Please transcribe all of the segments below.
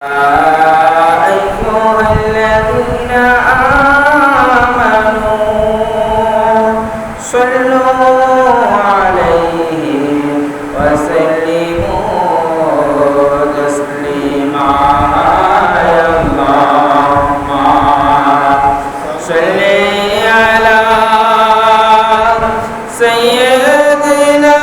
أيها الذين آمنوا صلوا عليه وسلموا تسليما اللهم صل على سيدنا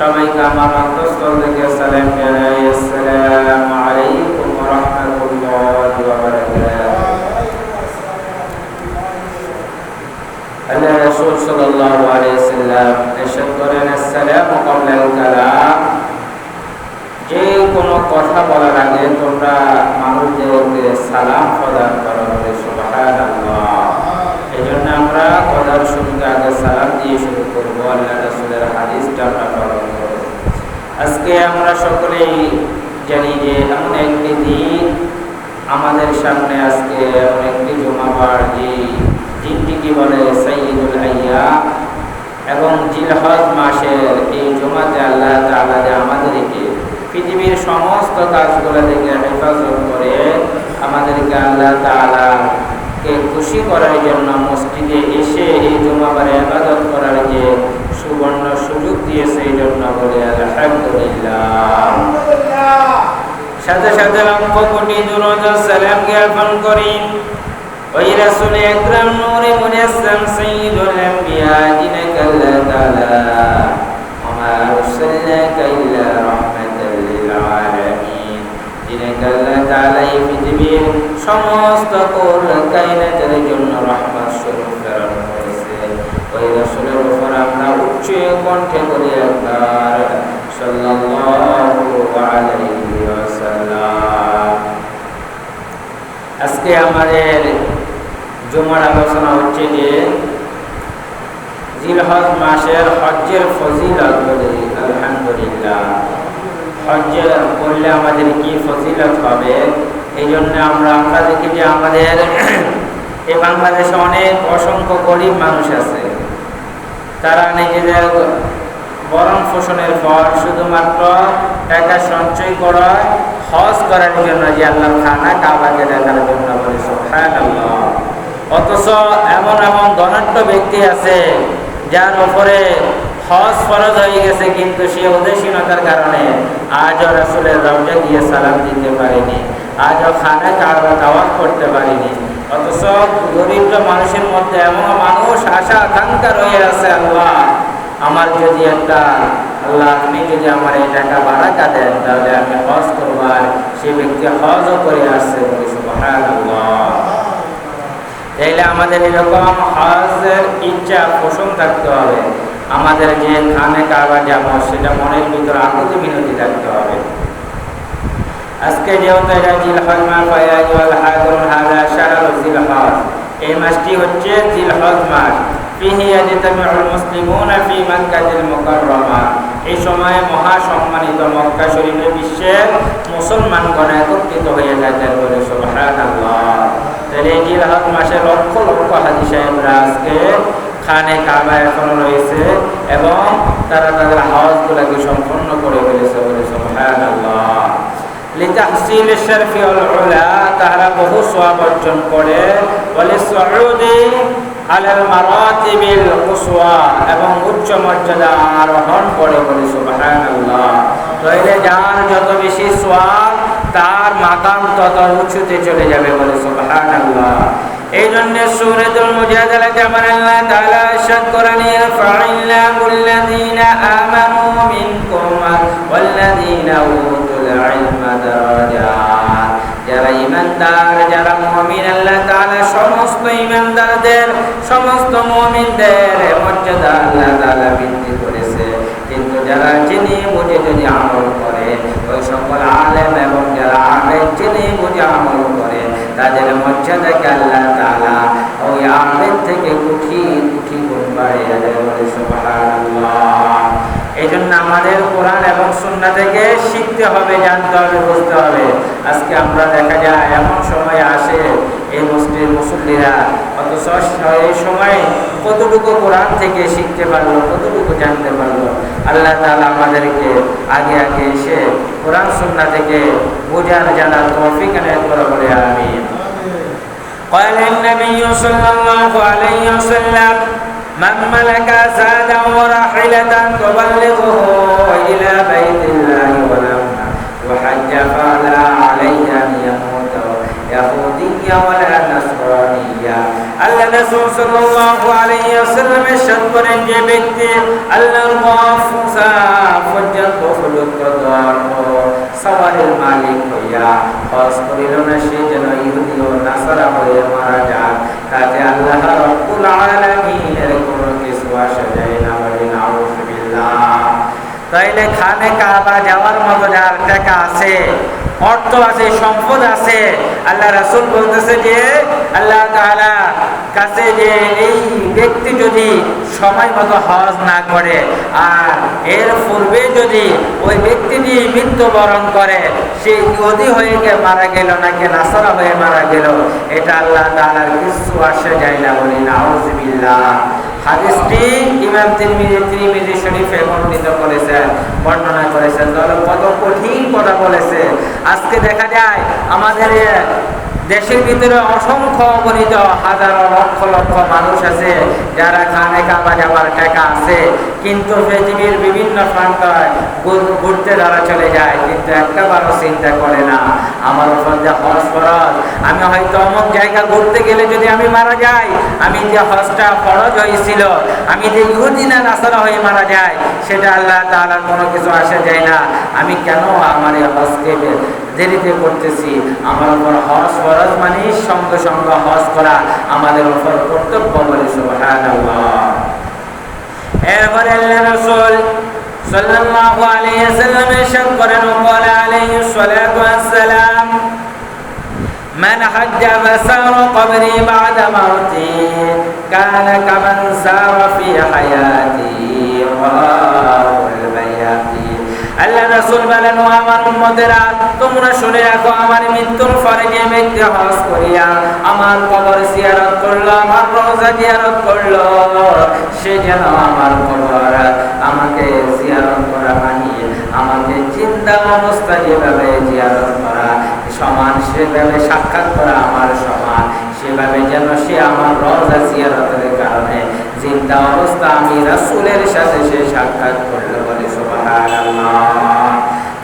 সবাইকে আমার অন্তঃস্থল থেকে সালাম জানাই। আসসালামু আলাইকুম ওয়া রাহমাতুল্লাহি ওয়া বারাকাতুহু। আল্লাহ রাসূল সাল্লাল্লাহু আলাইহি ওয়াসাল্লাম ইরশাদ করেন, আসসালামু ক্বাবলাল কালাম, যে কোনো কথা বলার আগে তোমরা মানুষদেরকে সালাম প্রদান করো। সুবহানাল্লাহ। এজন্য আমরা কথার শুরুতে আগে সালাম দিয়ে শুরু করব। আল্লাহ রাসূলের হাদিসটা আমরা পালন করব। আজকে আমরা সকলেই জানি যে এমন একটি দিন আমাদের সামনে, আজকে এমন একটি জুমাবার, যে দিনটিকে বলে সাইয়্যিদুল আইয়াম, এবং জিলহজ মাসের এই জুমাতে আল্লাহ তাআলা যে আমাদেরকে পৃথিবীর সমস্ত কাজগুলো থেকে হেফাজত করে আমাদেরকে আল্লাহ তাআলা কে খুশি করার জন্য মসজিদে এসে এই জুমাবারে ইবাদত করার যে সুবর্ণ সুযোগ দিয়েছে, এই জন্য বলে আলহামদুলিল্লাহ। সাথে সাথে লক্ষ কোটি দুরূদ ও সালাম জ্ঞাপন করি ওই রাসূল আকরাম নূরে মুজাসসাম সাইয়্যিদুল আম্বিয়া জিনাকাল্লাহ তাআলা ওয়া মা আরসালনাকা ইল্লা রাহমাতাল লিল আলামিন। জিনাকাল্লাহ তাআলা এই পৃথিবীর সমস্ত কায়নাতের জন্য রহমত স্বরূপ প্রেরণ করেছে। ওই রাসূলের উপর আমরা উচ্চ কণ্ঠে বলি একবার সাল্লাল্লাহু আলাইহি ওয়াসাল্লাম। আজকে আমাদের জুমার আলোচনা হচ্ছে যে জিলহজ মাসের হজ্জের ফজিলত বলি। আলহামদুলিল্লাহ, হজ্জ করলে আমাদের কি ফজিলত হবে, এই জন্য আমরা দেখি যে আমাদের এই বাংলাদেশে অনেক অসংখ্য গরিব মানুষ আছে। তারা নিজেদের ভরণ পোষণের পর শুধুমাত্র টাকা সঞ্চয় করে হজ করার জন্য, যে আল্লাহর খানা কাবাকে দেখার জন্য বলে। সুবহানাল্লাহ। অথচ এমন এমন ধনাঢ্য ব্যক্তি আছে যার উপরে হজ ফরজ হয়ে গেছে, কিন্তু সে উদাসীনতার কারণে আজও রাসূলের রওজা গিয়ে সালাম দিতে পারেনি, আজও খানা কাবা তাওয়াফ করতে পারেনি। অথচ দরিদ্র মানুষের মধ্যে এমন মানুষ আশা আকাঙ্ক্ষা রয়ে আছে, আল্লাহ আমার যদি একটা, আল্লাহ আপনি যদি আমার এই টাকা বারাকা দেন তাহলে আমি হজ করবো। আর সে ব্যক্তি হজও করে আসছে। সুবহানাল্লাহ। তাইলে আমাদের এরকম হজের ইচ্ছা পোষণ থাকতে হবে। আমাদের যে খানে কাবা যাব সেটা মনের ভিতরে আকুতি মিনতি থাকতে হবে। আজকে যেহেতু এটা জিলহজ মাস, ফায়াজুল হাজুল হাজা শাহরুল জিলহজ, এই মাসটি হচ্ছে জিলহজ মাস। ফিহি ইয়াজতামিউল মুসলিমুনা ফি মাক্কাতিল মুকাররমা, এই সময়ে মহা সম্মানিত মক্কা শরীফে বিশ্বের মুসলমানগণ একত্রিত হয়ে যাতেন বলে সুবহানাল্লাহ। তাহলে এই জিলহজ মাসে লক্ষ লক্ষ হাজী সাহেবরা আজকে খানে কাবা এখনো রয়েছে এবং তারা তাদের হজগুলোকে সম্পন্ন করে ফেলেছে বলে সুবহানাল্লাহ। লিতাহসিল শরফি ওয়াল উলা, তারা বহু সওয়াব অর্জন করে, ওয়ালি সুউদি আলাল মারাতিবিল কুসওয়া, এবং উচ্চ মর্যাদা আরোহণ করে বলে সুবহানাল্লাহ। তাহলে যার যত বেশি সওয়াব তার মাকাম তত উঁচুতে চলে যাবে বলে সুবহানাল্লাহ। এই জন্য সূরাতুল মুজাদালাতে আমার আল্লাহ তাআলা ইরশাদ করেন, ফাইল্লাহুল্লাযীনা আমানু মিনকুম ওয়াল্লাযীনা উতুল ইলমা দারাজাত, যারা ঈমানদার, যারা মুমিন, আল্লাহ তাআলা সমস্ত ঈমানদারদের, সমস্ত মুমিনদের মর্যাদা আল্লাহ তাআলা বৃদ্ধি করেছে। কিন্তু যারা জেনে বুঝে যদি আমল করে, ওই সকল আলেম এবং যারা আবেদ জেনে বুঝে আমল করে, তাদের মর্যাদাকে আল্লাহ তাআলা ওই আবেদ থেকে কোটি কোটি গুণ বাড়িয়ে দেয় বলে সুবহানাল্লাহ। এই জন্য আমাদের কোরআন এবং সুন্নাহ থেকে শিখতে হবে, জানতে হবে, বুঝতে হবে। আজকে আমরা দেখা যায় এমন সময় আসে এই মসজিদের মুসল্লিরা, অথচ এই সময় কতটুকু কোরআন থেকে শিখতে পারলো, কতটুকু জানতে পারলো। আল্লাহ তাআলা আমাদেরকে আগে আগে এসে কোরআন সুন্নাহ থেকে বোঝার জানার তৌফিক এনায়েত করে বলে আমিন। قال النبي صلى الله عليه وسلم من ملك زادا وراحلة تبلغه إلى بيت الله ولم يحج فلا عليه أن يموت يهوديا ولا نصرانيا। আল্লাহ রাসূল সাল্লাল্লাহু আলাইহি ওয়াসাল্লাম ইরশাদ করেন, যে ব্যক্তি আল্লাহর পর্যন্ত সওয়ারের মালিক হইয়া হজ করিল না, সে যেন ইহুদি ও নাসারা হয়ে মারা যায়, তাতে আল্লাহ রাব্বুল আলামিনের কোনো কিছু আসে যায় না, বলে নাউযুবিল্লাহ। তাইলে খানে কাবা যাওয়ার মতো যার টাকা আছে, অর্থ আছে, সম্পদ আছে, আল্লাহ রাসূল বলতেছে যে আল্লাহ তাআলা কাছে যে এই ব্যক্তি যদি সময় মতো হজ না করে আর এর পূর্বে যদি ওই ব্যক্তিটি মৃত্যুবরণ করে, সে ইহুদি হয়ে মারা গেল নাকি নাসারা হয়ে মারা গেল, এটা আল্লাহ তাআলার কিছু আসে যায় না, বলি নাউযুবিল্লাহ। হাদিসটি ইমাম তিরমিজি শরীফে বর্ণনা করেছেন। তাহলে কত কঠিন কথা বলেছে। আজকে দেখা যায় আমাদের দেশের ভিতরে অসংখ্য গণিত হাজারো লক্ষ লক্ষ মানুষ আছে যারা খানে কাবা যাবার টাকা আছে, কিন্তু পৃথিবীর বিভিন্ন প্রান্তে ঘুরতে যারা চলে যায়, কিন্তু একটাবারও চিন্তা করে না আমার উপর যে হজ ফরজ, আমি হয়তো অমুক জায়গা ঘুরতে গেলে যদি আমি মারা যাই, আমি যে হজটা ফরজ হয়েছিল, আমি যে ইহুদি না নাসারা হয়ে মারা যায়, সেটা আল্লাহ তাআলার কোনো কিছু আসে যায় না। আমি কেন আমার এই হজকে দেরিতে করতেছি? আমার উপর হজ ফরজ মানে সঙ্গে সঙ্গে হজ করা আমাদের উপর কর্তব্য বলে সুবহানাল্লাহ। এরপরে আল্লাহ রাসূল সাল্লাল্লাহু আলাইহি ওয়াসাল্লাম ইরশাদ করেন, قال عليه الصلاة والسلام من حج فسار قبري بعد موتي كان كمن سار في حياتي رواه البيهقي। আল্লাহ রাসূল বলেন, ও আমার উম্মতেরা, তোমরা শুনে রাখো, আমার মৃত্যুর পরে যে ব্যক্তি হজ করিয়া আমার কবর জিয়ারত করলো, আমার রওজা জিয়ারত করলো, সে যেন আমার কবর আমাকে জিয়ারত করা মানিয়ে আমাকে জিন্দা অবস্থা যেভাবে জিয়ারত করা সমান, সেভাবে সাক্ষাৎ করা আমার সমান, সেভাবে যেন সে আমার রওজা জিয়ারতের কারণে জিন্দা অবস্থা আমি রাসূলের সাথে সে সাক্ষাৎ করলো, বলে সুবহানাল্লাহ।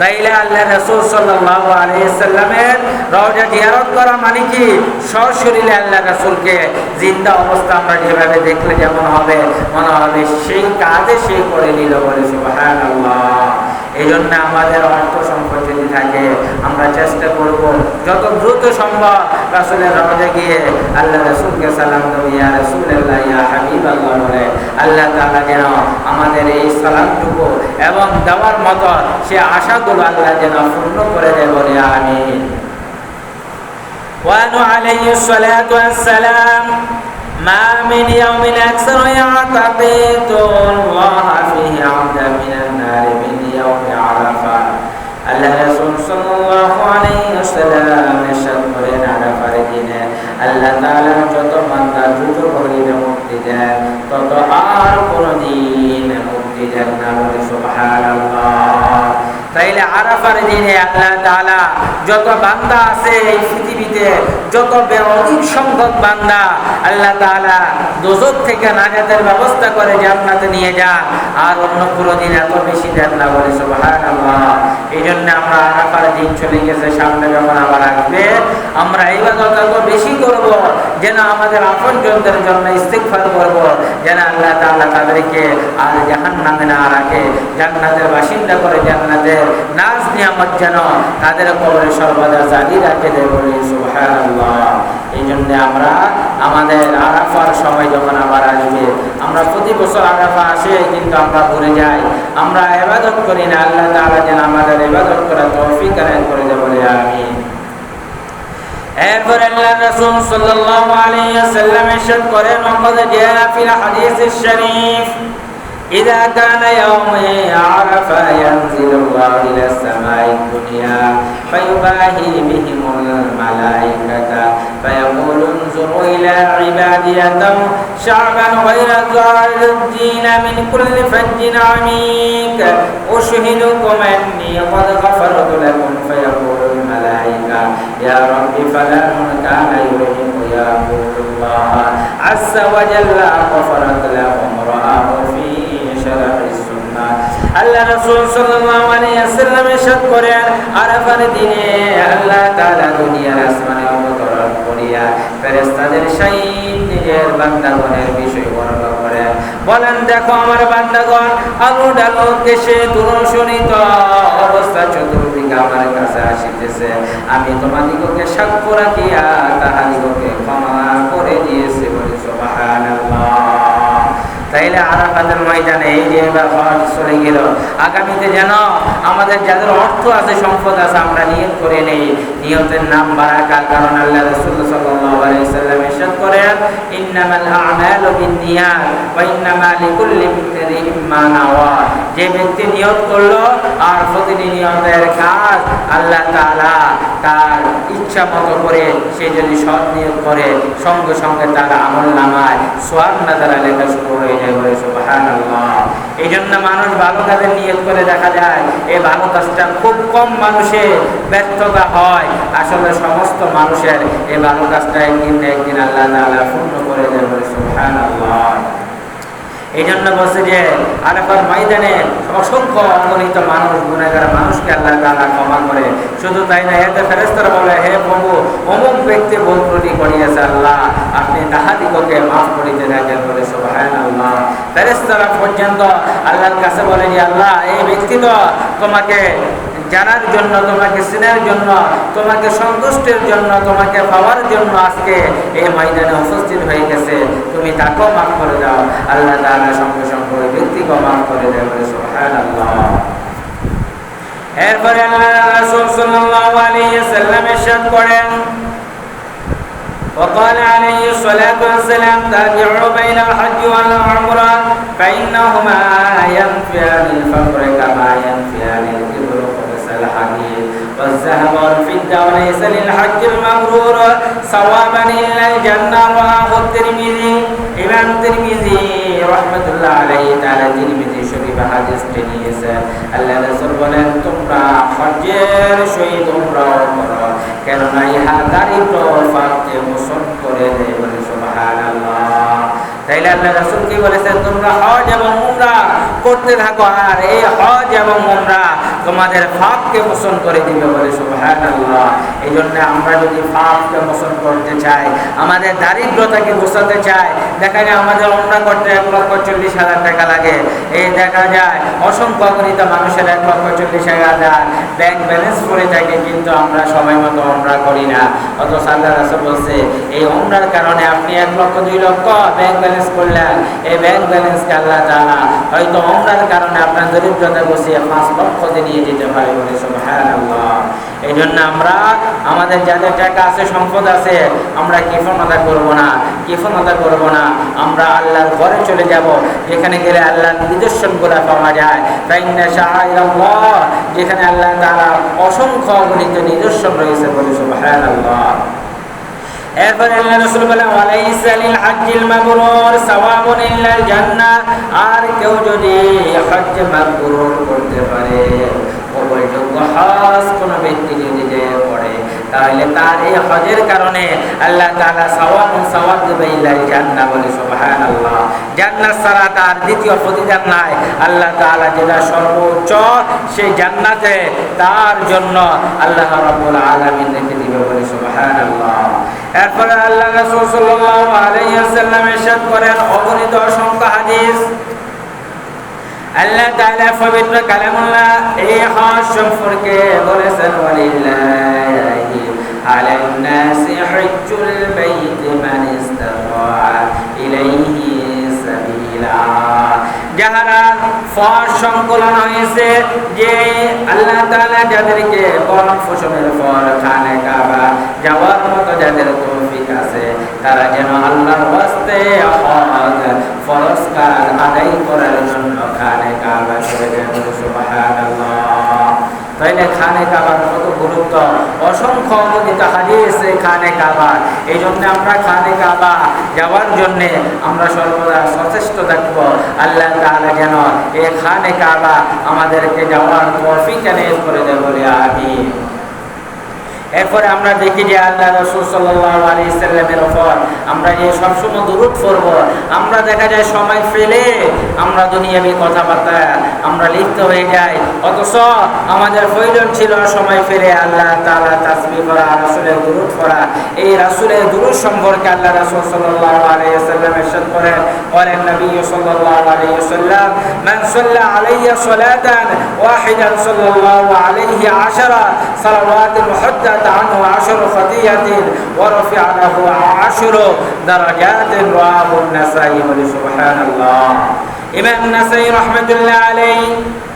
তাইলে আল্লাহ রাসূল সাল্লাল্লাহু আলাইহি ওয়াসাল্লামের রওজা জিয়ারত করা মানে কি সশরীরে আল্লাহ রাসূলকে জিন্দা অবস্থা আমরা যেভাবে দেখলে যেমন হবে মনে হবে সেই কাজে সে করে নিল বলে সুবহানাল্লাহ। এই জন্য আমাদের অর্থ সম্পদ যদি থাকে আমরা চেষ্টা করব যত দ্রুত সম্ভব রাসূলের রওজা গিয়ে আল্লাহ রাসূলকে সালাম দেব, ইয়া রাসূলুল্লাহ ইয়া হাবিবাল্লাহ বলে আল্লাহ তাআলা যেন আমাদের এই সালামটুকু এবং দেওয়ার মতো সে আশাগুলো আল্লাহ যেন পূর্ণ করে দেয় বলে আমিন। وأنه عليه الصلاة والسلام ما من يوم أكثر يعتقد الله فيه عبدا من النار من يوم عرفة। আল্লাহ রাসূল সাল্লাল্লাহু আলাইহি ওয়াসাল্লাম ইরশাদ করেন আরাফার দিনে আল্লাহ তাআলা যত বান্দা দ্রুত গতিতে মুক্তি দেন তত আর কোনদিন মুক্তি দেন না বলে সুবহানাল্লাহ। তাইলে আরাফার দিনে আল্লাহ তাআলা যত বান্দা আছে এই পৃথিবীতে যত অধিক সংখ্যক বান্দা আল্লাহ তাআলা দোজখ থেকে নাজাতের ব্যবস্থা করে জান্নাতে নিয়ে যান, আর অন্য কোনো দিন এত বেশি দেন না বলে সুবহানাল্লাহ। এই জন্য আমরা আরাফার দিন চলে গেছে, সামনে যখন আবার আসবে আমরা ইবাদত এত বেশি করব যেন আমাদের আপনজনদের জন্য ইস্তিগফার করব যেন আল্লাহ তাআলা তাদেরকে আর জাহান্নামে না রাখে, জান্নাতের বাসিন্দা করে জান্নাতের নাজ নিয়ামত যেন তাদের কবরে সর্বদা জারি রাখে দেয় বলে সুবহানাল্লাহ। এই জন্য আমরা আমাদের আরাফার সময় যখন আবার আসবে, আমরা প্রতি বছর আরাফা আসে কিন্তু আমরা ভুলে যাই, আমরা ইবাদত করি না। আল্লাহ তাআলা যেন আমাদের ইবাদত করার তৌফিক আনায়ত করে দেয় বলে আমিন। এরপর আল্লাহ রাসূল সাল্লাল্লাহু আলাইহি ওয়াসাল্লাম ইরশাদ করেন ওয়াকাদ জাআ ফিল হাদিসিশ শরীফ إذا كان يوم عرفة ينزل الله إلى السماء الدنيا فيباهي بهم الملائكة فيقول انظروا إلى عبادي شعبا غير الدين من كل فج عميق أشهدكم أني قد غفرت لكم فيقول الملائكة يا رب فلان كان يريد يقول الله عز وجل غفرت لهم رآه في আল্লাহ রাসূল সাল্লাল্লাহু আলাইহি ওয়াসাল্লাম ইরশাদ করেন আরাফার দিনে আল্লাহ তাআলা দুনিয়ার আসমানে অবতরণ করিয়া ফেরেশতাদের সহিত নিজের বান্দাগণের বিষয় বর্ণনা করেন, বলেন দেখো আমার বান্দাগণ আলো ডালো কেশে দুরশনিত অবস্থা চতুর্দিকে আমার কাছে আসিতেছে, আমি তোমাদিগকে সাক্ষ্য রাখিয়া তাহাদিগকে ক্ষমা করে দিয়েছি বলে সুবহানাল্লাহ। তাইলে আরাফাতের ময়দানে এই যে এবার হজ চলে গেল, আগামীতে যেন আমাদের যাদের অর্থ আছে সম্পদ আছে আমরা নিয়ত করে নেই, নিয়তের নাম বারাকা। কারণ আল্লাহ রাসূল সাল্লাল্লাহু আলাইহি ওয়াসাল্লাম ইরশাদ করেন ইন্নামাল আ'মালু বিন্নিয়াত ওয়া ইন্নামা লিকুল্লি ইমরিইন মা নাওয়া। যে ব্যক্তি নিয়ত করলো আর প্রতিটি নিয়তের কাজ আল্লাহ তাআলা তার ইচ্ছা মতো করে সে যদি সৎ নিয়ত করে সঙ্গে সঙ্গে তার আমলনামায় সওয়াব নাজারা লেখা শুরু হয়ে যায় বলে সুবহানাল্লাহ। এই জন্য মানুষ ভালো কাজের নিয়ত করে দেখা যায় এই ভালো কাজটা খুব কম মানুষের ব্যর্থতা হয়, আসলে সমস্ত মানুষের এই ভালো কাজটা একদিন না একদিন আল্লাহ তাআলা পূর্ণ করে দেয় বলে সুবহানাল্লাহ। এই জন্য বলছে যে আরাফার ময়দানে অসংখ্য অগণিত মানুষ গুনাহগার মানুষকে আল্লাহ তাআলা ক্ষমা করে, শুধু তাই না এতে ফেরেশতারা বলে হে প্রভু অমুক ব্যক্তি ভুল ত্রুটি করিয়াছে, আল্লাহ আপনি তাহাদিগকে মাফ করিতে থাকেন বলে সুবহানাল্লাহ। ফেরেশতারা পর্যন্ত আল্লাহর কাছে বলে যে আল্লাহ এই ব্যক্তি তো তোমাকে জানার জন্য, তোমাকে চিনার জন্য, তোমাকে সন্তুষ্টির জন্য, তোমাকে পাওয়ার জন্য আজকে এই ময়দানে উপস্থিত হয়ে গেছে, তুমি তাকেও মাফ করে দাও। আল্লাহ তাআলা সঙ্গে সঙ্গে ওই ব্যক্তিকেও মাফ করে দেয় বলে সুবহানাল্লাহ। এরপরে আল্লাহ রাসূল সাল্লাল্লাহু আলাইহি ওয়াসাল্লাম ইরশাদ করেন وقال عليه الصلاة والسلام تابعوا بين الحج والعمرة فإنهما ينفيان الفقر كما ينفيان الكبر خبث الحديد والذهب والفضة وليس للحج المبرور ثوابا إلا الجنة رواه الترمذي। ইমাম তিরমিজি রাহমাতুল্লাহ আলাইহি তাআলা তিরমিজি শরীফ হাদিসটি নিয়েছেন। আল্লাহ রাসূল বলেন তোমরা হজ্জের সহিত উমরাও করো, কেননা ইহা দারিদ্র ফাঁককে মোচন করে দেয় বলে সুবহানাল্লাহ। তাইলে আল্লাহ রাসূল কি বলেছেন তোমরা হজ এবং উমরা করতে থাকো, আর এই হজ এবং উমরা তোমাদের পাপকে মোচন করে দিবে বলে সুবহানাল্লাহ। এই জন্য আমরা যদি পাপকে মোচন করতে চাই, আমাদের দারিদ্রতাকে ঘোচাতে চাই, দেখা যায় আমাদের উমরা করতে 1,40,000 টাকা লাগে। এই দেখা যায় অসংখ্য অগণিত মানুষের 1,40,000 ব্যাংক ব্যালেন্স পড়ে থাকে, কিন্তু আমরা সময় মতো উমরা করি না। অথচ আল্লাহ রাসূল বলছে এই উমরার কারণে আপনি 1 লক্ষ 2 লক্ষ ব্যাংক ব্যালেন্স করলেন, এই ব্যাংক ব্যালেন্সকে আল্লাহ তাআলা হয়তো উমরার কারণে আপনার দরিদ্রতা গুছিয়ে 5 লক্ষ নিয়ে যেতে পারে বলে সুবহানাল্লাহ। এই জন্য আমরা আমাদের যাদের টাকা আছে, সম্পদ আছে, আমরা কৃপণতা করব না, কৃপণতা করব না। আমরা আল্লাহর ঘরে চলে যাব, যেখানে গেলে আল্লাহর নিদর্শনগুলো পাওয়া যায়। ফাইন্না শাআইরাল্লাহ, যেখানে আল্লাহ তাআলা অসংখ্য অগণিত নিদর্শন রয়েছে বলে সুবহানাল্লাহ। এরপর আল্লাহ রাসূল বলেন ওয়ালাইসা লিল হাজ্জিল মাবরুর সাওয়াবুন ইল্লাল জান্নাহ, আর কেউ যদি হজ্জ মাবরুর করতে পারে, কবুলযোগ্য হজ কোন ব্যক্তি যদি করে, তাহলে তার এই হজের কারণে আল্লাহ তাআলা সওয়াব দেবে ইল্লাল জান্নাহ বলে সুবহানাল্লাহ। জান্নাত ছাড়া তার দ্বিতীয় প্রতিদান নাই। আল্লাহ তাআলা যেটা সর্বোচ্চ সেই জান্নাতে তার জন্য আল্লাহ রাব্বুল আলামিন রেখে দিবে বলে সুবহানাল্লাহ। এরপরে আল্লাহ রাসূল সাল্লাল্লাহু আলাইহি ওয়াসাল্লাম ইরশাদ করেন অগণিত অসংখ্য হাদিস, আল্লাহ তাআলা পবিত্র কালামুল্লাহ এই হজ সম্পর্কে বলেছেন ওয়ালিল্লাহি আলান নাসি হজ্জুল বাইত মান ইসতাতা ইলাইহি সাবিলা। যাহারা ফরজ সংকলন হয়েছে যে আল্লাহ তাআলা যাদেরকে বরণ পোষণের পর খানে কাবা যাওয়ার মতো যাদের তৌফিক আছে, তারা যেন আল্লাহর ওয়াস্তে হজ ফরজ কাজ আদায় করার জন্য খানে কাবা চলে যায় বলে সুবহানাল্লাহ। তাইলে খানে কাবার কত গুরুত্ব, অসংখ্য অগণিত হাদিস খানে কাবা। এই জন্য আমরা খানে কাবা যাওয়ার জন্য আমরা সর্বদা সচেষ্ট থাকবো। আল্লাহ তাআলা যেন এই খানে কাবা আমাদেরকে যাওয়ার তৌফিক এনায়েত করে দেয় বলে আমিন। এরপরে আমরা দেখি যে আল্লাহ রাসূল সাল্লাল্লাহু আলাইহি সাল্লামের উপর আমরা যে সবসময় দরুদ পড়ব, আমরা দেখা যায় সময় ফেলে আমরা দুনিয়াবি কথাবার্তা আমরা লিপ্ত হয়ে যাই, অথচ আমাদের প্রয়োজন ছিল সময় ফেলে আল্লাহ তাআলা তাসবিহ করা, রাসূলের দরুদ পড়া। এই রাসূলের দরুদ সম্পর্কে আল্লাহ রাসূল সাল্লাল্লাহু আলাইহি সাল্লাম ইরশাদ করেন ওয়ালান নবী সাল্লাল্লাহু আলাইহি সাল্লাম মান সাল্লা আলাইয়া সালাতান ওয়াহিদান সাল্লাল্লাহু আলাইহি 10 সালাওয়াতুল মুহাদ্দাত عنه 10 خطيئة ورفع له 10 درجات رواه النسائي سبحان الله। ইমাম নাসাই রাহমাতুল্লাহ আলাইহি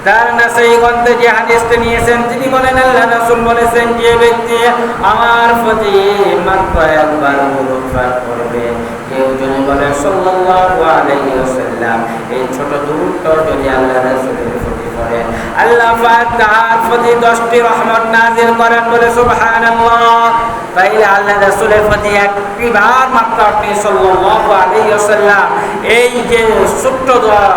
তার নাসাই গ্রন্থে যে হাদিসটি নিয়েছেন, তিনি বলেন আল্লাহ রাসূল বলেছেন যে ব্যক্তি আমার প্রতি মাত্র একবার দরুদ পাঠ করবে, কেউ যদি বলে সাল্লাল্লাহু আলাইহি ওয়াসাল্লাম, এই ছোট দরুদটা যদি আল্লাহ রাসূলের প্রতি পড়ে, আল্লাহ পাক তার প্রতি 10টি রহমত নাযিল করেন বলে সুবহানাল্লাহ। তাইলে আল্লাহ রাসূলের প্রতি একবার মাত্র আপনি সাল্লাল্লাহু আলাইহি ওয়াসাল্লাম এই যে ছোট্ট দোয়া,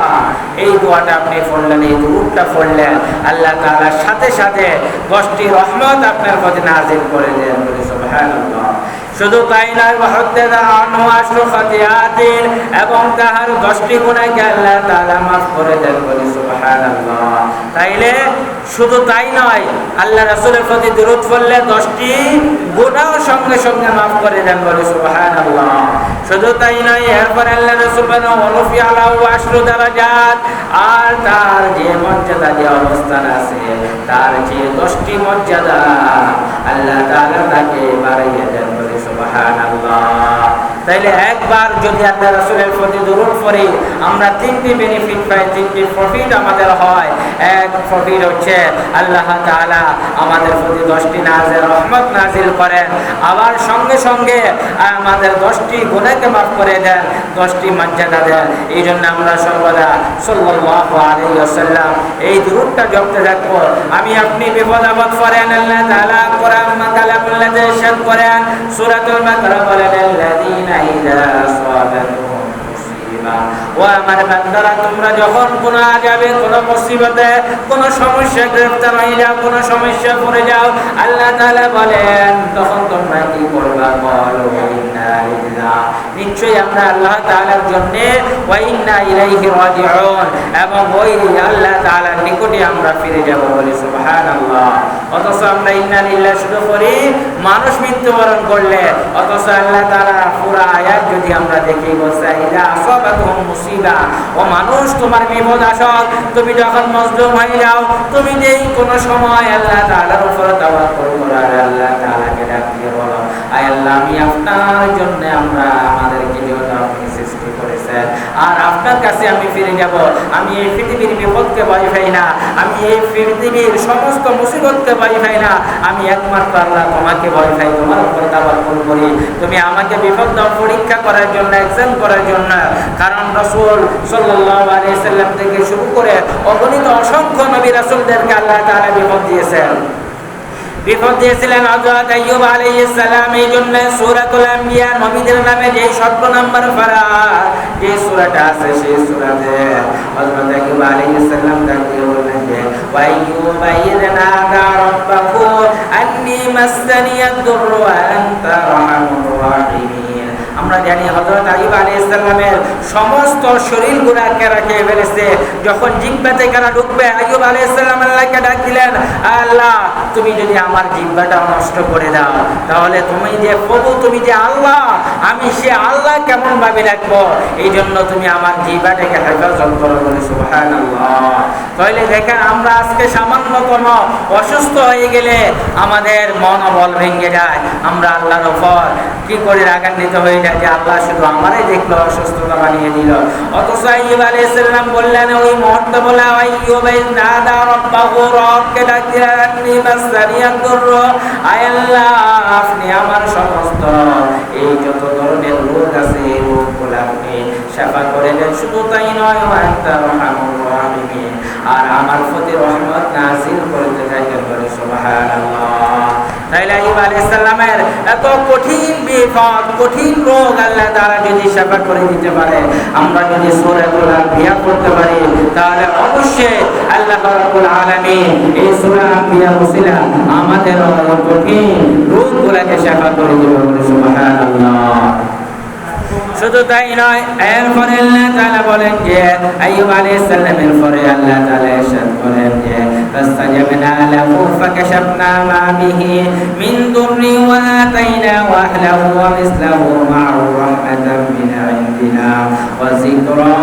এই দোয়াটা আপনি পড়লেন, এই দরুদটা পড়লেন, আল্লাহ তাআলা সাথে সাথে 10টি রহমত আপনার প্রতি নাযিল করে দেন বলে সুবহানাল্লাহ। শুধু তাই নয়, ওয়াহদ্দাদা আনহু 10 খাতিয়াতিন, এবং তাহার 10টি গুনাহকে আল্লাহ তাআলা মাফ করে দেন বলে সুবহানাল্লাহ। তাইলে শুধু তাই নয়, আল্লাহ রাসূলের প্রতি দরুদ পড়লে 10টি গুনাহ সঙ্গে সঙ্গে মাফ করে দেন বলে সুবহানাল্লাহ। শুধু তাই নয়, এরপর আল্লাহ রাসূল বলেন ওয়ালফি আলাহু 10 দারাজাত, আর তার যে মর্যাদা, যে অবস্থান আছে, তার যে 10টি মর্যাদা আল্লাহ তাআলা তাকে বাড়িয়ে দেন বলে সুবহানাল্লাহ। তাইলে একবার যদি আল্লাহ রাসূলের প্রতি দরুদ পড়ি, আমরা 3টি বেনিফিট পাই, 3টি প্রফিট আমাদের হয়। এক প্রফিট হচ্ছে আল্লাহ তাআলা আমাদের প্রতি 10টি রহমত নাযিল করেন, আবার সঙ্গে সঙ্গে আমাদের 10টি গুনাহকে মাফ করে দেন, 10টি মর্যাদা দেন। এই জন্য আমরা সর্বদা সাল্লাল্লাহু আলাইহি ওয়াসাল্লাম এই দরুদটা জপতে থাকবো। আমি আপনি বিপদ আপদ পড়েন, আল্লাহ তাআলা কোরআন কালামুল্লাহ ইরশাদ করেন সূরাতুল বাকারা বলেন আল্লাযীনা ইযা আসাবাতুহুম মুসিবা, ও আমার বান্দারা, তোমরা যখন কোন আযাবে, কোন মুসিবতে, কোন সমস্যা গ্রেফতার হয়ে যাও, কোন সমস্যা পড়ে যাও, আল্লাহ তাআলা বলেন তখন তোমরা কি করবা? বলো ইন্না লিল্লাহি, নিশ্চয় নিশ্চয়ই আমরা আল্লাহ তাআলার জন্য ওয়া ইন্না ইলাইহি রাজিউন, এবং ওই আল্লাহ তাআলার নিকটে আমরা ফিরে যাব বলে সুবহানাল্লাহ। অথচ আমরা ইন্না লিল্লাহি শুধু করি মানুষ মৃত্যুবরণ করলে, অথচ আল্লাহ তাআলা পুরো আয়াত যদি আমরা দেখি বলছে ইদা আসাবাতুহুম মুসিবা, ও মানুষ তোমার বিপদ আসক, তুমি যখন মজলুম হয়ে যাও, তুমি যেই কোনো সময় আল্লাহ তাআলার উপর তাওয়াক্কুল করো আর আল্লাহ তাআলাকে ডাক দিয়ে বলো, আয় আল্লাহ আমি আপনার জন্য আমরা আমাদেরকে যেহেতু আপনি সৃষ্টি করেছেন আর আপনার কাছে আমি ফিরে যাব, আমি এই পৃথিবীর বিপদকে ভয় পাই না, আমি এই পৃথিবীর সমস্ত মুসিবতকে ভয় পাই না, আমি একমাত্র আল্লাহ তোমাকে ভয় পাই, তোমার উপর তাওয়াক্কুল করি, তুমি আমাকে বিপদ দাও পরীক্ষা করার জন্য, এক্সাম করার জন্য। কারণ রাসূল সাল্লাল্লাহু আলাইহি সাল্লাম থেকে শুরু করে অগণিত অসংখ্য নবী রাসূলদেরকে আল্লাহ তাআলা বিপদ দিয়েছিলেন। হযরত আইয়ুব আলাইহিস সালাম এই জন্য সূরাতুল আম্বিয়া নবীদের নামে যে 17 নম্বর পারা যে সূরাটা আছে সেই সূরাতে হযরত আইয়ুব আলাইহিস সালাম তাকে বললেন যে ওয়াইয়ুব ইযনা দা রাব্বাহু আন্নী মাসসানিয়াদ দুররু ওয়া আনতা আরহামুর রাহিমিন। আমরা জানি হযরত আইয়ুব আলাইহিস সালামের সমস্ত শরীর গুলা কেরা খেয়ে ফেলেছে। যখন জিহ্বাতে কেরা ঢুকবে আইয়ুব আলাইহিস সালাম আল্লাহকে ডাক দিলেন, আল্লাহ তুমি যদি আমার জিহ্বাটা নষ্ট করে দাও তাহলে তুমি যে প্রভু, তুমি যে আল্লাহ, আমি সে আল্লাহ কেমন ভাবে রাখবো, এই জন্য তুমি আমার জিহ্বাটাকে হেফাজত করো বলে সুবহানাল্লাহ। তাহলে দেখেন আমরা আজকে সামান্যতম অসুস্থ হয়ে গেলে আমাদের মনোবল ভেঙে যায়, আমরা আল্লাহর উপর কি করে রাগান্বিত হয়ে যায় যে আল্লাহ শুধু আমারই দেখলো, অসুস্থতা বানিয়ে দিল। অথচ আইয়ুব আলাইহিস সালাম বললেন ওই মুহূর্তে বলে আইয়ুব নাদা রাব্বাহু, রবকে ডাক দিলেন আন্নী মাসসানিয়াদ দুররু, আয় আল্লাহ আপনি আমার সমস্ত এই যত ধরনের রোগ আছে এই রোগগুলো আপনি শিফা করে দেন। শুধু তাই নয় ওয়া আনতা আরহামুর রাহিমিন, আর আমার প্রতি রহমত নাযিল করতে থাকেন বলে সুবহানাল্লাহ। তাইলে আইয়ুব আলাইহিস সালামের এত কঠিন বিপদ, কঠিন রোগ আল্লাহ তাআলা যদি শিফা করে দিতে পারে, আমরা যদি সূরাতুল আম্বিয়া পড়তে পারি তাহলে অবশ্যই আল্লাহ রাব্বুল আলামিন এই সূরা আম্বিয়া ওসিলা আমাদের কঠিন রোগগুলোকে শিফা করে দিবে বলে সুবহানাল্লাহ। শুধু তাই নয়, এরপরে আল্লাহ তাআলা বলেন যে আইয়ুব আলাইহিস সালামের পরে আল্লাহ তাআলা ইরশাদ করেন যে ফাসতাজাবনা লাহু ফাকাশাফনা মা বিহি মিন দুররি ওয়া আতাইনাহু আহলাহু ওয়া মিসলাহু মা'আহু রাহমাতাম মিন ইনদিনা ওয়া যিকরা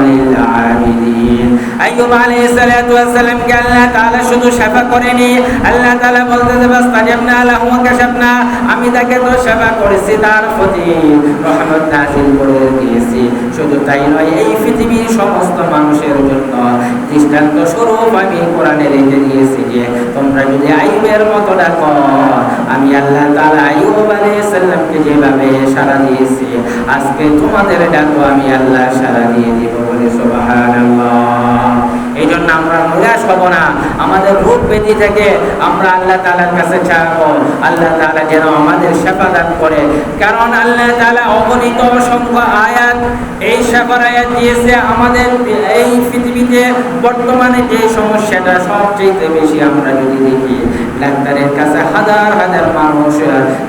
লিল আবিদিন। আইয়ুব আলাইহিস সালাতু ওয়াস সালাম কে আল্লাহ তাআলা শুধু শিফা করেনি, আল্লাহ তাআলা বলতেছে ফাসতাজাবনা লাহু ওয়া কাশাফনা, আমি তাকে তো শিফা করেছি, তার প্রতি রহমত নাযিল করে দিয়েছি। শুধু তাই নয়, এই পৃথিবীর সমস্ত মানুষের জন্য দৃষ্টান্ত স্বরূপ আমি কোরআনে রেখে দিয়েছি যে তোমরা যদি আইয়ুবের মতো ডাকো, আমি আল্লাহ তাআলা আইয়ুব আলাইহিস সালামকে যেভাবে সাড়া দিয়েছি আজকে তোমাদের ডাকো আমি আল্লাহ সাড়া দিয়ে দিব বলে সুবহানাল্লাহ। এই জন্য আমরা নিরাশ হব না, আমাদের রোগ ব্যাধি থেকে আমরা আল্লাহ তাআলার কাছে চাইবো, আল্লাহ তাআলা যেন আমাদের শিফা দান করে। কারণ আল্লাহ তাআলা অগণিত অসংখ্য আয়াত, এই শিফার আয়াত দিয়েছে আমাদের এই পৃথিবীতে বর্তমানে যে সমস্যাটা সবচেয়ে বেশি আমরা যদি দেখি, ডাক্তারের কাছে হাজার হাজার মানুষ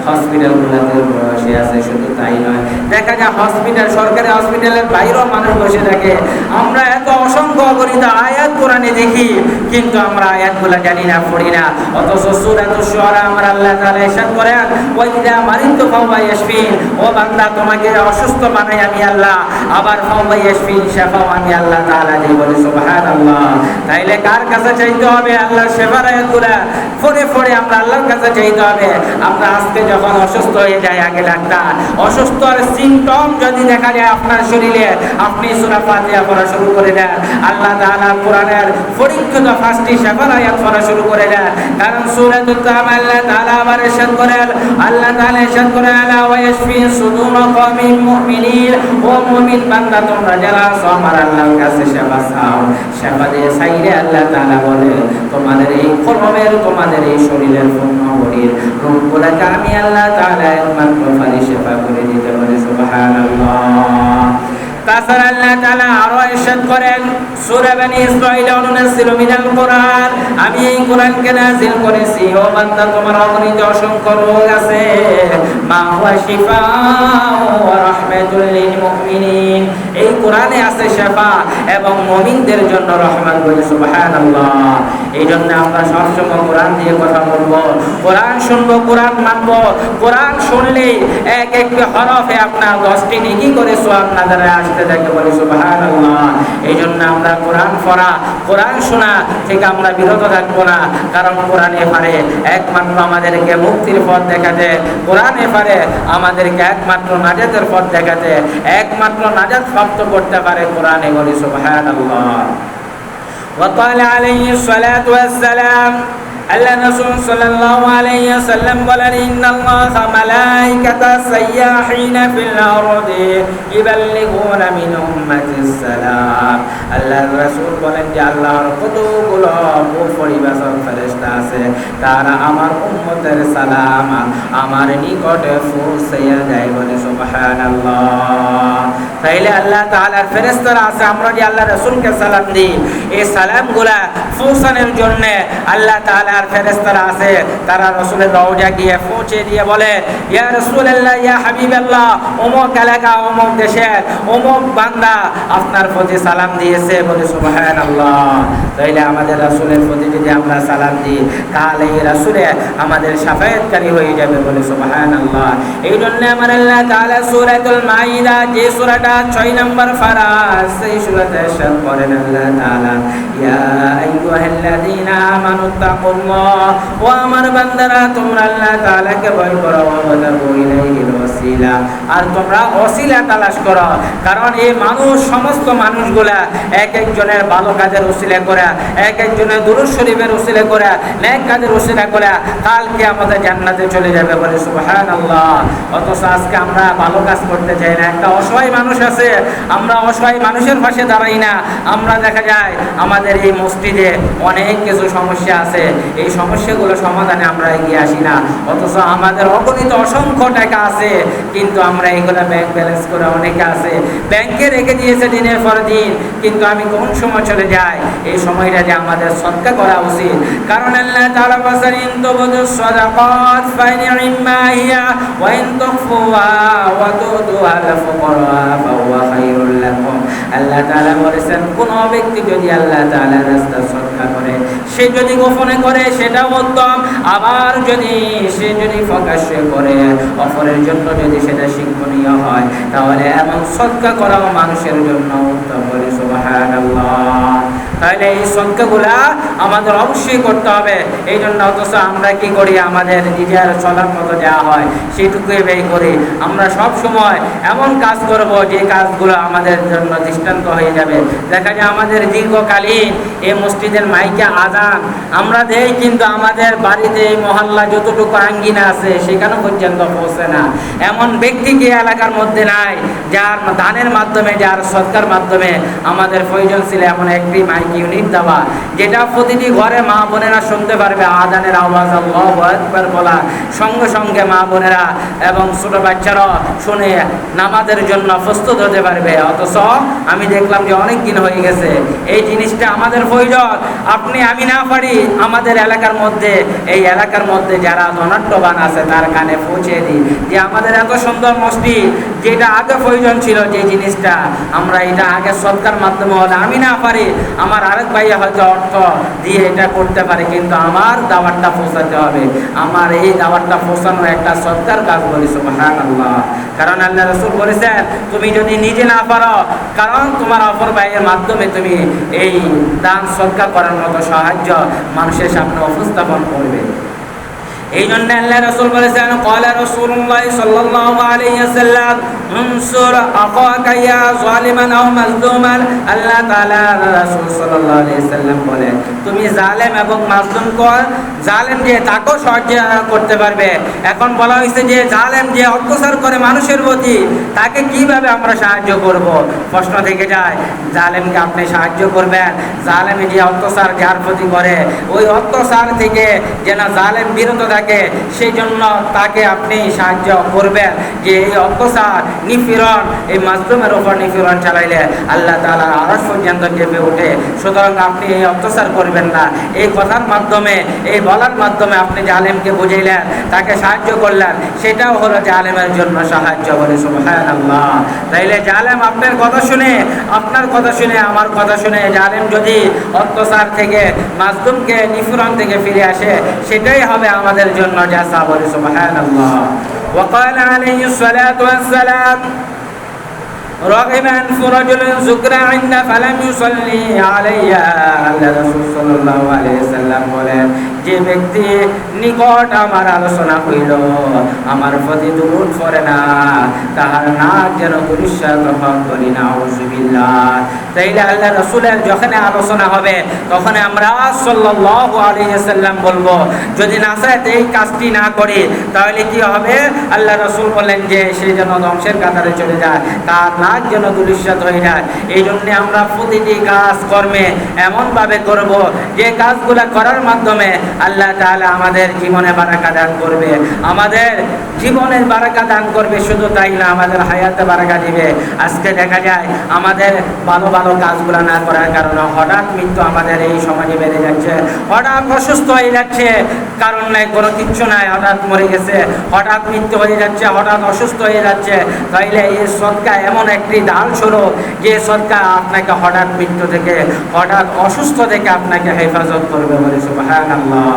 হসপিটালগুলোতে বসে আছে। শুধু তাই নয়, দেখা যায় হসপিটাল, সরকারি হসপিটালের বাইরেও মানুষ বসে থাকে। আমরা এত অসংখ্য অগণিত আয়াত কোরআনে দেখি, কিন্তু আমরা আয়াতগুলো জানি না, পড়ি না। অথচ সূরাতুশ শুআরা আমরা আল্লাহ তাআলা ইরশাদ করেন ওয়া ইযা মারিতু ফাহুয়া ইয়াশফিন, ও বান্দা তোমাকে অসুস্থ বানাই আমি আল্লাহ, আবার ফাহুয়া ইয়াশফিন, শিফাও আমি আল্লাহ তাআলা দেই বলে সুবহানাল্লাহ। তাইলে কার কাছে চাইতে হবে? আল্লাহর শিফার আয়াতগুলো পড়ে পড়ে আমরা আল্লাহর কাছে চাইতে হবে। আমরা আজকে যখন অসুস্থ হয়ে যাই, আগে ডাক্তার, অসুস্থর সিমটম যদি দেখা যায় আপনার শরীরে, আপনি সূরা ফাতিহা পড়া শুরু করে দেন, আল্লাহ তাআলা কোরআনের পরীক্ষিত 5টি শিফার আয়াত পড়া শুরু করে দেন। কারণ সূরাতুল কাহফ আল্লাহ তাআলা আবার ইরশাদ করেন, আল্লাহ তাআলা ইরশাদ করেন আলা ওয়া ইয়াশফি সুদুর কওমিন মুমিনিন, ও মুমিন বান্দা তোমরা যারা আছো আমার আল্লাহর কাছে শিফা চাও, শিফা দিয়ে চাইলে আল্লাহ তাআলা বলে তোমাদের এই কলমের, তোমাদের এই শরীরের পূর্ণ বডির রোগগুলোকে আমি আল্লাহ তাআলা একমাত্র পারি শিফা করে দিতে পারি সুবহানাল্লাহ। তাছাড়া আল্লাহ তাআলা আরো ইরশাদ করেন সূরা বনী ইসরাঈল অনুনাজ্জিলু মিনাল কুরআন, আমি এই কোরআনকে নাযিল করেছি ও বান্দা তোমার অগণিত অসংখ্য রোগ আছে, মা হুয়া শিফাউ ওয়া রাহমাতুল লিল মুমিনিন, এই কোরআনে আছে শিফা এবং মুমিনদের জন্য রহমত। বলে সুবহানাল্লাহ। এই জন্য আমরা সবসময় কোরআন দিয়ে কথা বলবো, কোরআন শুনবো, কোরআন মানবো। কোরআন শুনলে এক একটি হরফে আপনার 10টি নেকি করে সওয়াব নাজারে আসতে থাকে। বলে সুবহানাল্লাহ। এই জন্য আমরা কোরআন পড়া, কোরআন শোনা থেকে আমরা বিরত থাকবো না, কারণ কোরআনে পারে একমাত্র আমাদেরকে মুক্তির পথ দেখাতে, কোরআনে পারে আমাদেরকে একমাত্র নাজাতের পথ দেখাতে, একমাত্র নাজাত প্রাপ্ত করতে পারে কোরআনে। বলে সুবহানাল্লাহ। وقال عليه الصلاة والسلام আল্লাহ রাসূল সাল্লাল্লাহু আলাইহি ওয়াসাল্লাম বলেন, ইন্নাল্লাহা মালাইকাতা সাইয়াহিনা ফিল আরদি ইবাল্লিগুনা মিন উম্মাতিস সালাম। আল্লাহ রাসূল বলেন যে আল্লাহর কতগুলো পরিবাসক ফেরেশতা আছে, তারা আমার উম্মতের সালাম আমার নিকটে পৌঁছাইয়া দেয়। বলে সুবহানাল্লাহ। তাইলে আল্লাহ তাআলার ফেরেশতারা আছে, আমরা যে আল্লাহ রাসূলকে সালাম দিই, এই সালামগুলা পৌঁছানোর জন্য আল্লাহ তাআলা ফেরেশতারা আছে, তারা রাসূলের রওজা গিয়ে পৌঁছে দিয়ে বলে, ইয়া রাসূলুল্লাহ, ইয়া হাবিবাল্লাহ, অমুক এলাকা, অমুক দেশের অমুক বান্দা আপনার প্রতি সালাম দিয়েছে। বলে সুবহানাল্লাহ। তাইলে আমাদের রাসূলের প্রতি যদি আমরা সালাম দিই, তাহলে এই রাসূলে আমাদের শাফায়াতকারী হয়ে যাবে। বলে সুবহানাল্লাহ। এই জন্য আমার আল্লাহ তাআলা সূরাতুল মাইদা, যে সূরাটা 6 নম্বর পারা, সেই সূরাতে ইরশাদ করেন আল্লাহ তাআলা, ইয়া আইয়ুহাল্লাযীনা আমানুত্তাকুল্লাহ, ও আমার বান্দারা তোমরা আল্লাহ তাআলাকে ভয় করো, ওয়াবতাগু ইলাইহিল ওয়াসিলা, আর তোমরা ওসিলা তালাশ করো। কারণ এই মানুষ, সমস্ত মানুষগুলা এক একজনের ভালো কাজের ওসিলা করে, এক একজনের দুরূদ শরীফের ওসিলা করে, নেক কাজের ওসিলা করে কাল কিয়ামতে জান্নাতে চলে যাবে। বলে সুবহানাল্লাহ। অথচ আজকে আমরা ভালো কাজ করতে চাই না। একটা অসহায় মানুষ আছে, আমরা অসহায় মানুষের পাশে দাঁড়াই না। আমরা দেখা যায় আমাদের এই মসজিদে অনেক কিছু সমস্যা আছে, এই সমস্যাগুলো সমাধানে আমরা এগিয়ে আসি না। অথচ আমাদের অগণিত অসংখ্য টাকা আছে, কিন্তু আমরা এগুলো ব্যাংক ব্যালেন্স করে, অনেকে আছে ব্যাংকে রেখে দিয়েছে দিনের পর দিন, কিন্তু আমি কোন সময় চলে যাই, এই সময়টা যে আমাদের সদকা করা উচিত। কারণ আল্লাহ তাআলা বলেন, ইন তুবদু সাদাকাত ফানি'মা হিয়া ওয়া ইন তুখফুহা ওয়া তু'তুহা আল ফুকারা ফাহুয়া খায়রুল লাকুম। আল্লাহ তাআলা বলেছেন, কোন ব্যক্তি যদি আল্লাহ তাআলার রাস্তায় সদকা করে, সে যদি গোপনে করে সেটাও উত্তম, আবার যদি সে প্রকাশ্যে করে, অপরের জন্য যদি সেটা শিক্ষণীয় হয়, তাহলে এমন সদকা করা মানুষের জন্য উত্তম। বলে সুবহানাল্লাহ। তাহলে এই সদকাগুলা আমাদের অবশ্যই করতে হবে। এই জন্য অথচ আমরা কি করি, আমাদের নিজের চলার মতো দেওয়া হয় সেটুকুই ব্যয় করি। আমরা সব সময় এমন কাজ করব যে কাজগুলো আমাদের জন্য দৃষ্টান্ত হয়ে যাবে। দেখা যায় আমাদের দীর্ঘকালীন এই মসজিদের মাইকে আজান আমরা দেই, কিন্তু আমাদের বাড়িতে এই মহল্লা যতটুকু আঙ্গিনা আছে সেখানে পর্যন্ত পৌঁছে না। এমন ব্যক্তি কি এলাকার মধ্যে নাই যার দানের মাধ্যমে, যার সদকার মাধ্যমে আমাদের প্রয়োজন ছিল এমন একটি মাইক ইউনিট দেওয়া, যেটা প্রতিটি ঘরে মা বোনেরা শুনতে পারবে। আজানের আওয়াজ আল্লাহু আকবার বলা সঙ্গে সঙ্গে মা বোনেরা এবং ছোট বাচ্চারা শুনে নামাজের জন্য প্রস্তুত হতে পারবে। অথচ আমি দেখলাম যে অনেক দিন হয়ে গেছে, এই জিনিসটা আমাদের প্রয়োজন। আপনি আমি না পারি, আমাদের এলাকার মধ্যে, এই এলাকার মধ্যে যারা ধনাঢ্যবান আছে তার কানে পৌঁছে দিই যে আমাদের এত সুন্দর মসজিদ, যেটা আগে প্রয়োজন ছিল, যে জিনিসটা আমরা এটা আগে সদকার মাধ্যমে হলে, আমি না পারি, আমার আরেক ভাই হয়তো অর্থ দিয়ে এটা করতে পারে, কিন্তু আমার দাওয়াতটা পৌঁছাতে হবে। আমার এই দাওয়াতটা পৌঁছানো একটা সদকার কাজ। বলি সুবহানাল্লাহ। কারণ আল্লাহ রাসূল বলেছেন, তুমি যদি নিজে না পারো, কারণ তোমার অপর ভাইয়ের মাধ্যমে তুমি এই দান সদকা করার মতো সাহায্য মানুষের সামনে উপস্থাপন করবে। এই জন্য আল্লাহ রাসূল বলেছেন, ক্বালা রাসূলুল্লাহ সাল্লাল্লাহু আলাইহি ওয়াসাল্লাম, উনসুর আখাকা ইয়া যালিমান আও মাজলুমান। আল্লাহ তাআলা রাসূল সাল্লাল্লাহু আলাইহি ওয়াসাল্লাম বলেন, তুমি জালেম এবং মাজলুম কর, জালেম যে তাকেও সাহায্য করতে পারবে। এখন বলা হয়েছে যে জালেম যে অত্যাচার করে মানুষের প্রতি, তাকে কিভাবে আমরা সাহায্য করব? প্রশ্ন থেকে যায়, জালেমকে আপনি সাহায্য করবেন? জালেম যে অত্যাচার যার প্রতি করে, ওই অত্যাচার থেকে যেন জালেম বিরত থাকে, সেই জন্য তাকে আপনি সাহায্য করবেন যে এই অত্যাচার নিপীড়ন, এই মাজলুমের উপর নিপীড়ন চালাইলে আল্লাহ তাআলার আরশ পর্যন্ত কেঁপে ওঠে। সুতরাং আপনি এই অত্যাচার করবেন না। এই কথার মাধ্যমে, এই বলার মাধ্যমে আপনি জালেমকে বুঝাইলেন, তাকে সাহায্য করলেন, সেটাও হলো জালেমের জন্য সাহায্য। বলে সুবহানাল্লাহ। তাইলে জালেম আপনার কথা শুনে, আপনার কথা শুনে, আমার কথা শুনে জালেম যদি অত্যাচার থেকে, মাজলুমকে নিপীড়ন থেকে ফিরে আসে, সেটাই হবে আমাদের জন্য জাযা। বলে সুবহানাল্লাহ। وقال عليه الصلاة والسلام رغم أنف رجل ذكر عند فلم يصلي علي। আল্লাহ রাসূল সাল্লাল্লাহু আলাইহি ওয়াসাল্লাম বলেন, যে ব্যক্তি নিকট আমার আলোচনা হইল, আমার প্রতি দুরূদ পড়ে না, তাহার নাক যেন পরিষ্কার করি। নাউযুবিল্লাহ। তাইলে আল্লাহ রাসূলের যখন আলোচনা হবে, তখন আমরা সাল্লাল্লাহু আলাইহি ওয়াসাল্লাম বলবো। যদি নাসাত এই কাজটি না করি, তাহলে কি হবে? আল্লাহ রাসূল বলেন যে সে যেন ধ্বংসের কাতারে চলে যায়, তার নাক যেন দুলিশাত হয়ে যায়। এই জন্য আমরা প্রতিটি কাজ কর্মে এমনভাবে করব যে কাজগুলো করার মাধ্যমে আল্লাহ তাআলা আমাদের জীবনে বারাকা দান করবে, আমাদের জীবনের বারাকা দান করবে। শুধু তাই না, আমাদের হায়াতে বারাকা দিবে। আজকে দেখা যায় আমাদের ভালো ভালো কাজগুলো না করার কারণে হঠাৎ মৃত্যু আমাদের এই সমাজে বেড়ে যাচ্ছে, হঠাৎ অসুস্থ হয়ে যাচ্ছে, কারণ নাই, কোনো কিচ্ছু নাই, হঠাৎ মরে গেছে, হঠাৎ মৃত্যু হয়ে যাচ্ছে, হঠাৎ অসুস্থ হয়ে যাচ্ছে। তাইলে এই সদকা এমন একটি ঢাল স্বরূপ, যে সদকা আপনাকে হঠাৎ মৃত্যু থেকে, হঠাৎ অসুস্থ থেকে আপনাকে হেফাজত করবে। বলে সুবহানাল্লাহ।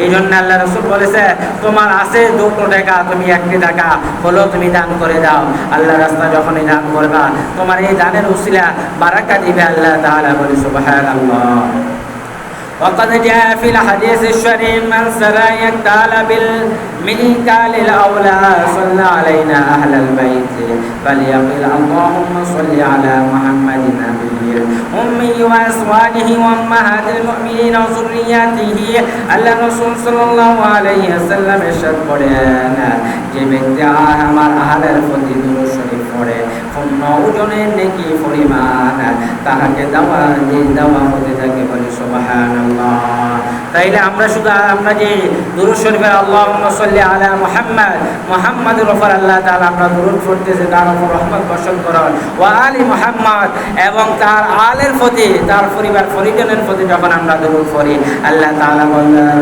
এই জন্য আল্লাহ রাসূল বলেছে, তোমার আছে 2 টাকা, তুমি 1 টাকা হলো তুমি দান করে দাও। আল্লাহ রাস্তা যখনই দান করবা, তোমার এই দানের উসিলা বারাকা দিবে আল্লাহ তাআলা। বলে সুবহানাল্লাহ। وقد جاء في الحديث الشريف من سرى يقتال بالمنكال الأولى صلى علينا أهل البيت فليقل اللهم صل على محمد نبي أمي وأزواجه وأمهات المؤمنين وذرياته। আল্লাহ রাসূল সাল্লাল্লাহু আলাইহি ওয়াসাল্লাম ইরশাদ করেন, যে ব্যক্তি আমার আহলের প্রতি দুরূদ শরীফ পড়ে পূর্ণ ওজনের নেকি পরিমাণ, তাহাকে দেওয়া হতে থাকে। বলে সুবহানাল্লাহ। তাইলে আমরা যে দুরূদ শরীফের আল্লাহুম্মা সাল্লি আলা মুহাম্মদ, মুহাম্মাদের উপর আল্লাহ তাআলা আমরা দুরূদ পড়তেছি, তার উপর রহমত বর্ষণ করুন। ওয়া আলি মুহাম্মদ, এবং তার আলের প্রতি, তার পরিবার পরিজনের প্রতি যখন আমরা দুরূদ পড়ি, আল্লাহ তাআলা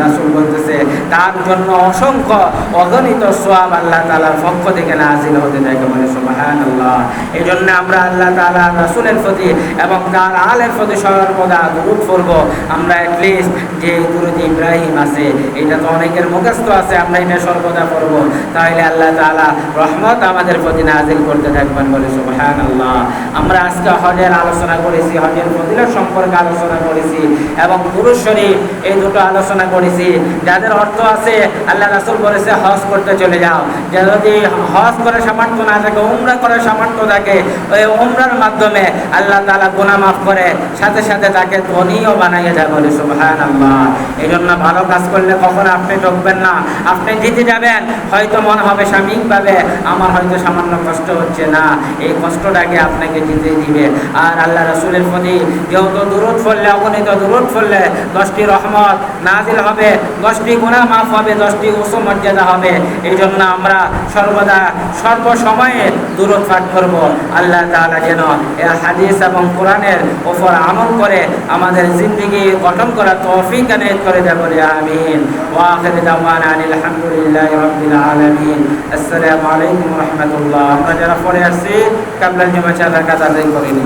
রাসূল বলতেছে তার জন্য অসংখ্য অগণিত সওয়াব আল্লাহ তাআলার পক্ষ থেকে নাযিল হতে থাকে। বলে সুবহানাল্লাহ। এই জন্য আমরা আল্লাহ তাআলা রাসূলের প্রতি এবং তার আলের প্রতি সর্বদা দুরূদ পড়ব। আমরা অ্যাটলিস্ট যে দুরূদ ইব্রাহিম আছে, এটা তো অনেকের মুখস্থ আছে, আমরা এটা সর্বদা পড়ব। তাহলে আল্লাহ তাআলা রহমত আমাদের প্রতি নাযিল করতে থাকবেন। বলে সুবহানাল্লাহ। আমরা আজকে হজের আলোচনা করেছি, হজের ফজিলত সম্পর্কে আলোচনা করেছি, এবং দুরূদ শরীফ, এই দুটো আলোচনা করেছি। যাদের অর্থ আছে, আল্লাহ রাসূল বলেছে হজ করতে চলে যাও। যদি হজ করে সামর্থ্য না থাকে, উমরা করে সামর্থ্য থাকে, ওই উমরার মাধ্যমে আল্লাহ তাআলা গুনাহ মাফ করে, সাথে সাথে তাকে ধনীও বানাইয়ে যায়। বলে সুবহানাল্লাহ। এই জন্য ভালো কাজ করলে কখনো আপনি ঠকবেন না, আপনি জিতে যাবেন। হয়তো মনে হবে সাময়িকভাবে আমার হয়তো সামান্য কষ্ট হচ্ছে, না, এই কষ্টটাকে আপনাকে জিতে দিবে। আর আল্লাহ রাসূলের প্রতি যেহেতু দুরূদ পড়লে, অগণিত দুরূদ পড়লে 10টি রহমত নাযিল হবে, 10টি গুনাহ মাফ হবে, 10টি উঁচু মর্যাদা হবে। এই জন্য আমরা সর্বদা সর্বসময়ে দুরূদ পাঠ করব। আল্লাহ তাআলা যেন এই হাদিস এবং কোরআনের উপর আমল করে আমাদের জিন্দেগি গঠন করার তৌফিক এনায়েত করে দেন। বলে আমিন। ওয়া আখিরু দাওয়ানা আলহামদুলিল্লাহি রাব্বিল আলামিন। আসসালামু আলাইকুম ওয়া রাহমাতুল্লাহ। আমরা যারা পড়ে আসছি কাবলাল জুমা 4 রাকাত আদায় করিনি।